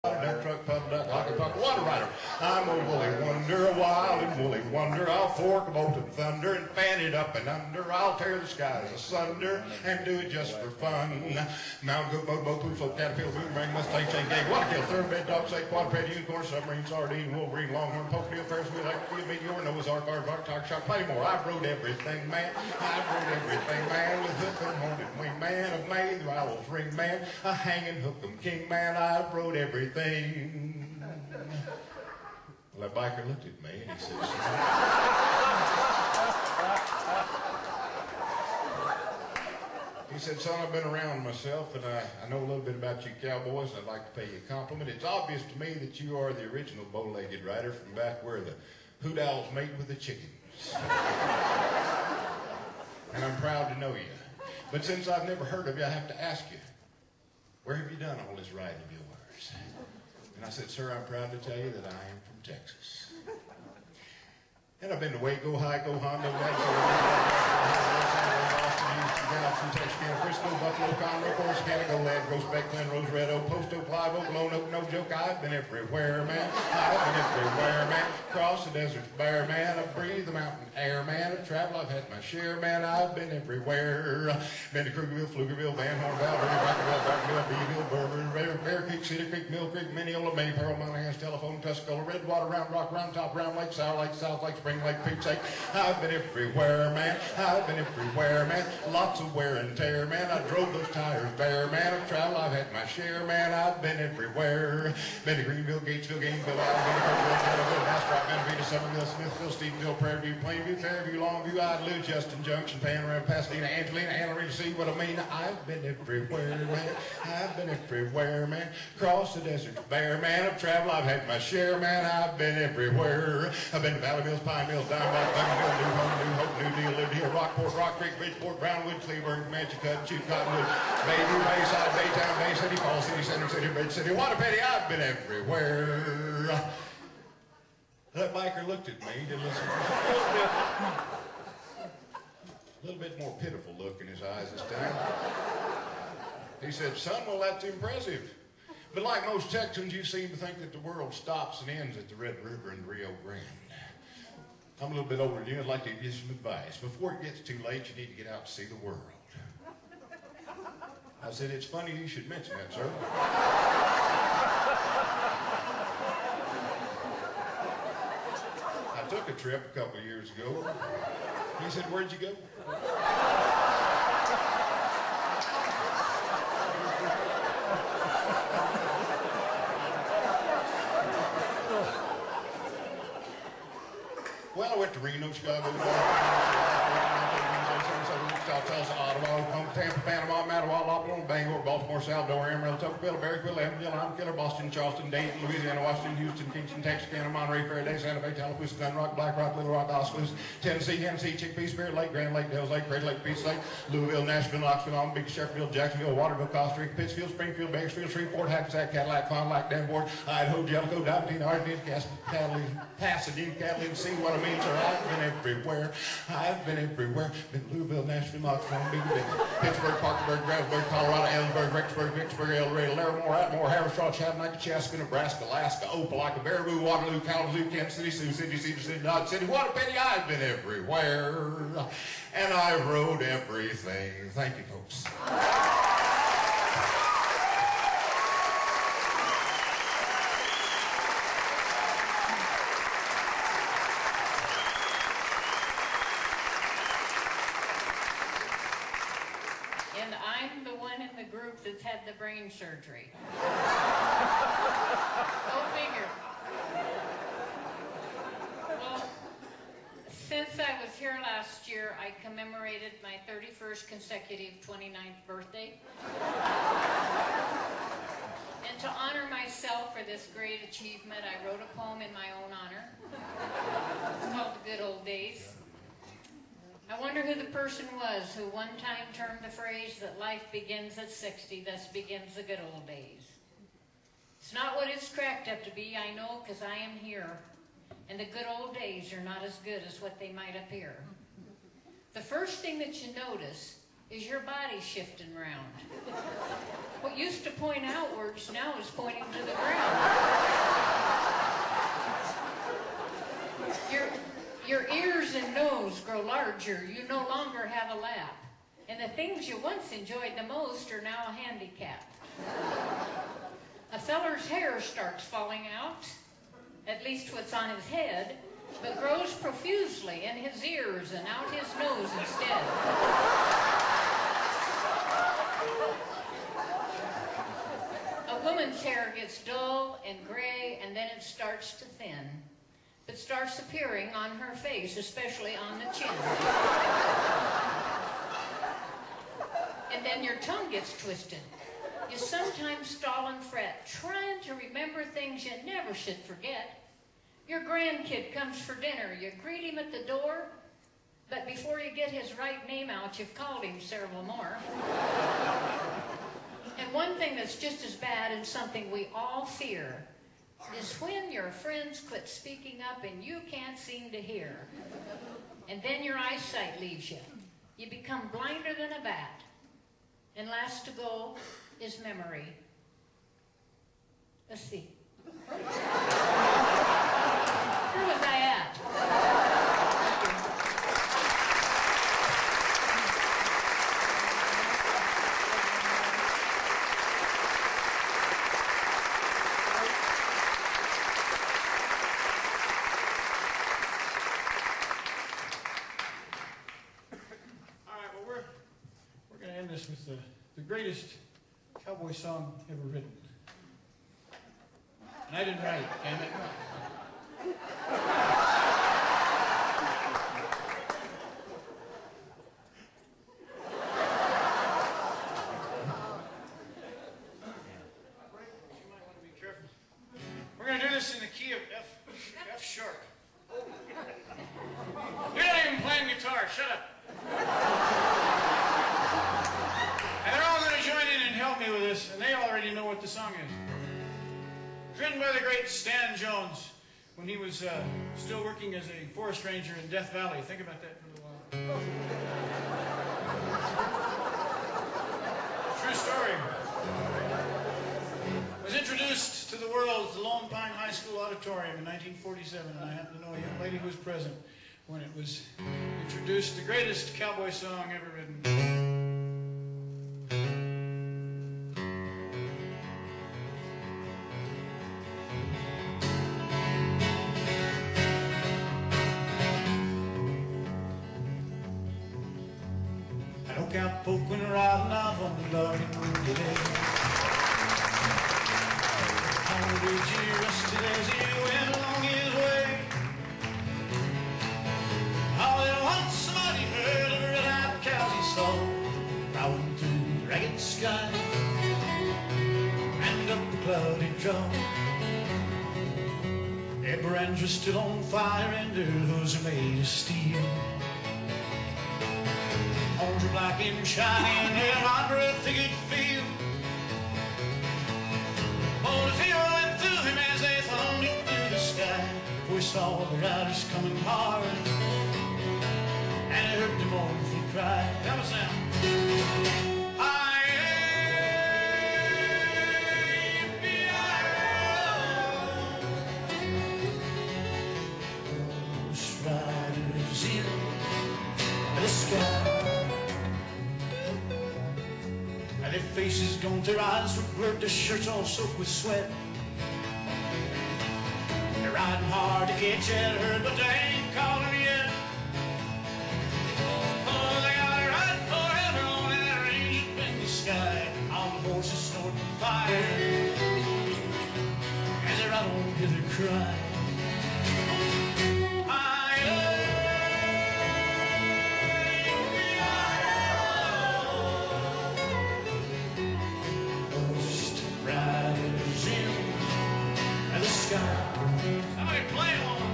Duck truck, pub duck, hockey puck, water rider. I'm a woolly wonder, a wild and woolly wonder. I'll fork a bolt of thunder and fan it up and under. I'll tear the skies asunder and do it just for fun. Mountain goat, motorboat, poo float, caterpillar, boomerang, mustang, chain gang, waterkill, thoroughbred, dog, snake, quadruped, unicorn, submarine, sardine, wolverine, longhorn, polkadil, ferris wheel, like meteor, Noah's Ark, aardvark, talk shop, plenty more. I've rode everything, man. I've rode everything, man. With hook and horned wing, man. Of May, the owl's ring, man. A hanging hook 'em king, man. I've rode everything. Well, that biker looked at me and he says, son, I've been around myself and I know a little bit about you cowboys and I'd like to pay you a compliment. It's obvious to me that you are the original bow-legged rider from back where the hoot owls mate with the chickens. And I'm proud to know you. But since I've never heard of you, I have to ask you, where have you done all this riding of yours? And I said, sir, I'm proud to tell you that I am from Texas. And I've been to Waco, Hyco, Hondo, Austin, Galveston, Texarkana, Frisco, Buffalo, Conroe, Corsicana, Golad, Groesbeck, Glen Rose, Red Oak, Post Oak, Live Oak, Lone Oak, no joke. I've been everywhere, man. I've been everywhere, man. Across the deserts bare, man. I've breathed the mountain air, man. I've traveled, I've had my share, man. I've been everywhere. Been to Krugerville, Pflugerville, Van Horn, Valdez, Rockerville, Barkerville, Beeville, Bourbon, Bear Creek, Cedar Creek, Mill Creek, Mineola, May, Pearl, Monahans, Telephone, Tuscola, Redwater, Round Rock, Round Top, Round Lake, Sour Lake, South Lake, Spring Lake, Peach Lake. I've been everywhere, man. I've been everywhere, man. Lots of wear and tear, man. I drove those tires bare, man. I've traveled, I've had my share, man. I've been everywhere. Been to Greenville, Gatesville, Gainesville, Alabama, Kirkville, Kettleville, Bastrop, Manavita, Somerville, Smithville, Stephenville, Prairie View, Plainview, Fairview, Longview, Idlewild, Justin Junction, Panorama, Pasadena, Angelina, Anna, see what I mean? I've been everywhere, man. I've been everywhere, man. Across the desert bare, man. I've traveled, I've had my share, man. I've been everywhere. I've been to Valley Mills, Pine Mills, Dimebag, Buggyville, New Home, New Hope, New Deal, Lived Here, Rockport, Rock Creek, Bridgeport, Brownwood, Cleburne, Comanche Cut, Chew, Cottonwood, Bayview, Bayside, Baytown, Bay City, Falls City, Center City, Bridge City, Waterpetty. I've been everywhere. That biker looked at me, did a little bit more pitiful look in his eyes this time. He said, son, well, that's impressive. But like most Texans, you seem to think that the world stops and ends at the Red River and the Rio Grande. I'm a little bit older than you. I'd like to give you some advice. Before it gets too late, you need to get out to see the world. I said, it's funny you should mention that, sir. I took a trip a couple of years ago. He said, where'd you go? Well, I went to Reno, Chicago, Tulsa, Ottawa, Oklahoma, Tampa, Panama, Mattawa, Lopaloma, Bangor, Baltimore, Salvador, Amarillo, Tocqueville, Berryville, Evansville, Albuquerque, Boston, Charleston, Dayton, Louisiana, Washington, Houston, Kingston, Texarkana, Monterey, Faraday, Santa Fe, Tallapoosa, Glen Rock, Black Rock, Little Rock, Oskaloosa, Tennessee, Hennessy, Chickpea, Spirit Lake, Grand Lake, Dells Lake, Crater Lake, Peace Lake, Louisville, Nashville, Knoxville, Alma, Big Sheffield, Jacksonville, Waterville, Costa Rica, Pittsfield, Springfield, Bakersfield, Shreveport, Hackensack, Cadillac, Fond du Lac, Danforth, Idaho, Jellicoe, Dottie, Argentina, Pasadena, Catalina, see what I mean, sir? I've been everywhere. I've been everywhere. Been to Louisville, Nashville, Knoxville, Pittsburgh, Parkersburg, Grasburg, Colorado, Ellensburg, Rexburg, Vicksburg, El Dorado, Larimore, Atmore, Haverstraw, Chattanooga, Chaska, Nebraska, Alaska, Opelika, Baraboo, Waterloo, Kalamazoo, Kansas City, Sioux City, Cedar City, Dodge City, Waterpetty. I've been everywhere. And I rode everything. Thank you, folks. And I'm the one in the group that's had the brain surgery. Go figure. Well, since I was here last year, I commemorated my 31st consecutive 29th birthday. And to honor myself for this great achievement, I wrote a poem in my own honor. It's called The Good Old Days. I wonder who the person was who one time termed the phrase that life begins at 60, thus begins the good old days. It's not what it's cracked up to be, I know, because I am here. And the good old days are not as good as what they might appear. The first thing that you notice is your body shifting around. What used to point outwards now is pointing to the ground. larger, you no longer have a lap. And the things you once enjoyed the most are now a handicap. A feller's hair starts falling out, at least what's on his head, but grows profusely in his ears and out his nose instead. A woman's hair gets dull and gray, and then it starts to thin, but starts appearing on her face, especially on the chin. And then your tongue gets twisted. You sometimes stall and fret, trying to remember things you never should forget. Your grandkid comes for dinner. You greet him at the door, but before you get his right name out, you've called him several more. And one thing that's just as bad and something we all fear is when your friends quit speaking up and you can't seem to hear. And then your eyesight leaves you. You become blinder than a bat. And last to go is memory. Let's see. Where was I at? All right, well, we're going to end this with the greatest cowboy song ever written. And I didn't write it, damn it. We're going to do this in the key of F sharp. You're not even playing guitar, shut up. And they're all going to join in and help me with this, and they already know what the song is. Written by the great Stan Jones when he was still working as a forest ranger in Death Valley. Think about that for a little while. True story. Was introduced to the world at the Lone Pine High School Auditorium in 1947, and I happen to know a young lady who was present when it was introduced, the greatest cowboy song ever written. I don't count folk when riding out on the logging today. On the bridge he rested as he went along his way. Oh, then once somebody heard of a red-eyed cows he saw prowling through the ragged sky and up the cloudy draw. Their brands were still on fire and their hooves are made of steel. Horns were black and shiny and their hot breath they could feel. Oh, the fear went through him as they thundered through the sky, for he saw the riders coming hard and he heard the mournful cry. That was them. Those riders in the sky. Their faces gone, their eyes were blurred, their shirts all soaked with sweat. They're riding hard to get you heard, but they ain't calling yet. Oh, they gotta ride forever on that range up in the sky. All the horses snorting fire as they ride on to their cry. Somebody play along.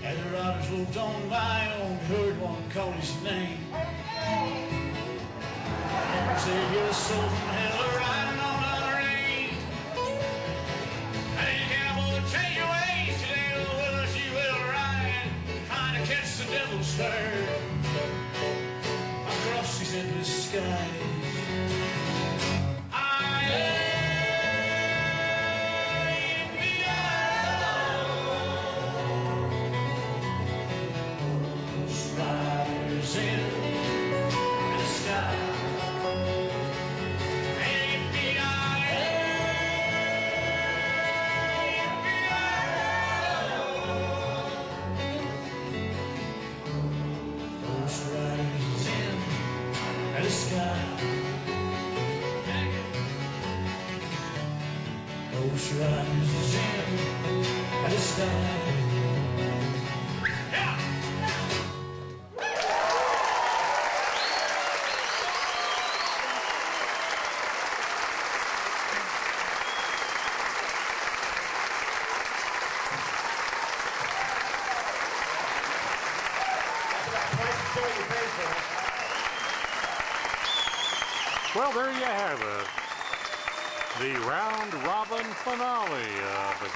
As the riders looked on by, only heard one call his name. And said, "You're a soul from hell riding on start across these endless skies. I am the outlaws, riders in the sky. The sky, Ghost Riders in the sky. Yeah. Well, there you have it. The round robin finale of the